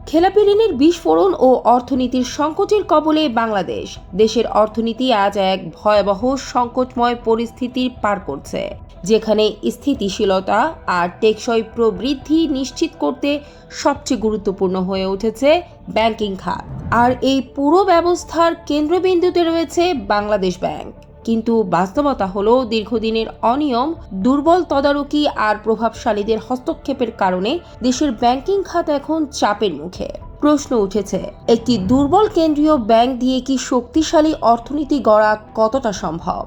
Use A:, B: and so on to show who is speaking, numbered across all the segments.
A: খেলাপি ঋণের বিস্ফোরণ ও অর্থনীতির সংকটের কবলে বাংলাদেশ। দেশের অর্থনীতি আজ এক ভয়াবহ সংকটময় পরিস্থিতির পার করছে, যেখানে স্থিতিশীলতা আর টেকসই প্রবৃদ্ধি নিশ্চিত করতে সবচেয়ে গুরুত্বপূর্ণ হয়ে উঠেছে ব্যাংকিং খাত। আর এই পুরো ব্যবস্থার কেন্দ্রবিন্দুতে রয়েছে বাংলাদেশ ব্যাংক। কিন্তু বাস্তবতা হলো, দীর্ঘদিনের অনিয়ম, দুর্বল তদারকি আর প্রভাবশালীদের হস্তক্ষেপের কারণে দেশের ব্যাংকিং খাত এখন চাপের মুখে। প্রশ্ন উঠেছে, একটি দুর্বল কেন্দ্রীয় ব্যাংক দিয়ে কি শক্তিশালী অর্থনীতি গড়া কতটা সম্ভব?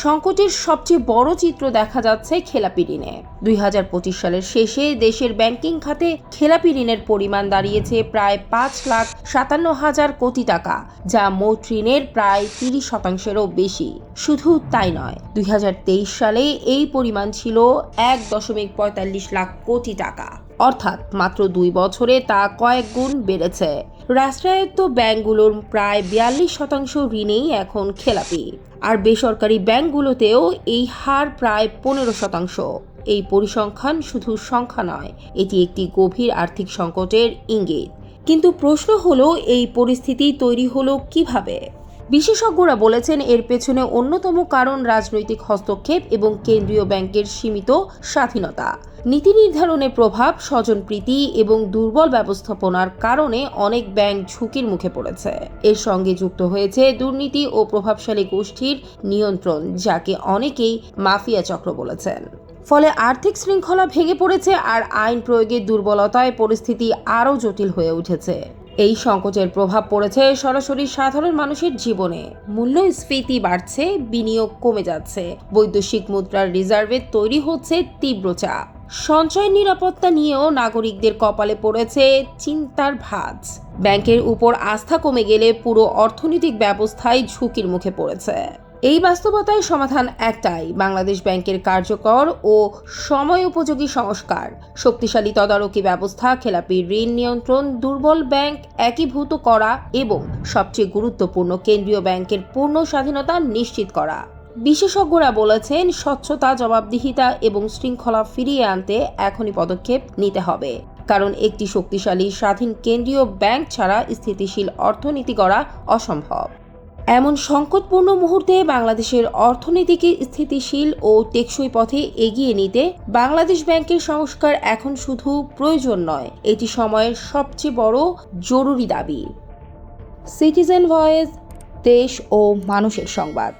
A: সংকটের সবচেয়ে বড় চিত্র দেখা যাচ্ছে খেলাপি ঋণে। 2025 সালের শেষে দেশের ব্যাংকিং খাতে খেলাপি ঋণের পরিমাণ দাঁড়িয়েছে প্রায় 5,57,000 কোটি টাকা, যা মোট ঋণের প্রায় 30%-এরও বেশি। শুধু তাই নয়, 2023 সালে এই পরিমাণ ছিল 1.45 লাখ কোটি টাকা, অর্থাৎ মাত্র 2 বছরে তা কয়েক গুণ বেড়েছে। রাষ্ট্রায়ত্ত ব্যাংকগুলোর প্রায় 42% ঋণেই এখন খেলাপি, আর বেসরকারি ব্যাংকগুলোতেও এই হার প্রায় 15%। এই পরিসংখ্যান শুধু সংখ্যা নয়, এটি একটি গভীর আর্থিক সংকটের ইঙ্গিত। কিন্তু প্রশ্ন হলো, এই পরিস্থিতি তৈরি হলো কিভাবে? বিশেষজ্ঞরা বলেছেন, এর পেছনে অন্যতম কারণ রাজনৈতিক হস্তক্ষেপ এবং কেন্দ্রীয় ব্যাংকের সীমিত স্বাধীনতা। নীতি নির্ধারণের প্রভাব, স্বজনপ্রীতি এবং দুর্বল ব্যবস্থাপনার কারণে অনেক ব্যাংক ঝুঁকির মুখে পড়েছে। এর সঙ্গে যুক্ত হয়েছে দুর্নীতি ও প্রভাবশালী গোষ্ঠীর নিয়ন্ত্রণ, যাকে অনেকেই মাফিয়া চক্র বলেছেন। ফলে আর্থিক শৃঙ্খলা ভেঙে পড়েছে আর আইন প্রয়োগের দুর্বলতায় পরিস্থিতি আরও জটিল হয়ে উঠেছে। এই সংকটের প্রভাব পড়েছে সরাসরি সাধারণ মানুষের জীবনে। মূল্যস্ফীতি বাড়ছে, বিনিয়োগ কমে যাচ্ছে, বৈদেশিক মুদ্রার রিজার্ভে তৈরি হচ্ছে তীব্র চাপ। সঞ্চয় নিরাপত্তা নিয়েও নাগরিকদের কপালে পড়েছে চিন্তার ভাঁজ। ব্যাংকের উপর আস্থা কমে গেলে পুরো অর্থনৈতিক ব্যবস্থাই ঝুঁকির মুখে পড়েছে। এই বাস্তবতায় সমাধান একটাই: বাংলাদেশ ব্যাংকের কার্যকর ও সময় উপযোগী সংস্কার, শক্তিশালী তদারকি ব্যবস্থা, খেলাপি ঋণ নিয়ন্ত্রণ, দুর্বল ব্যাংক একীভূত করা এবং সবচেয়ে গুরুত্বপূর্ণ, কেন্দ্রীয় ব্যাংকের পূর্ণ স্বাধীনতা নিশ্চিত করা। বিশেষজ্ঞরা বলেছেন, স্বচ্ছতা, জবাবদিহিতা এবং শৃঙ্খলা ফিরিয়ে আনতে এখনই পদক্ষেপ নিতে হবে, কারণ একটি শক্তিশালী স্বাধীন কেন্দ্রীয় ব্যাংক ছাড়া স্থিতিশীল অর্থনীতি গড়া অসম্ভব। এমন সংকটপূর্ণ মুহূর্তে বাংলাদেশের অর্থনীতিকে স্থিতিশীল ও টেকসই পথে এগিয়ে নিতে বাংলাদেশ ব্যাংকের সংস্কার এখন শুধু প্রয়োজন নয়, এটি সময়ের সবচেয়ে বড় জরুরি দাবি। সিটিজেন ভয়েস, দেশ ও মানুষের সংবাদ।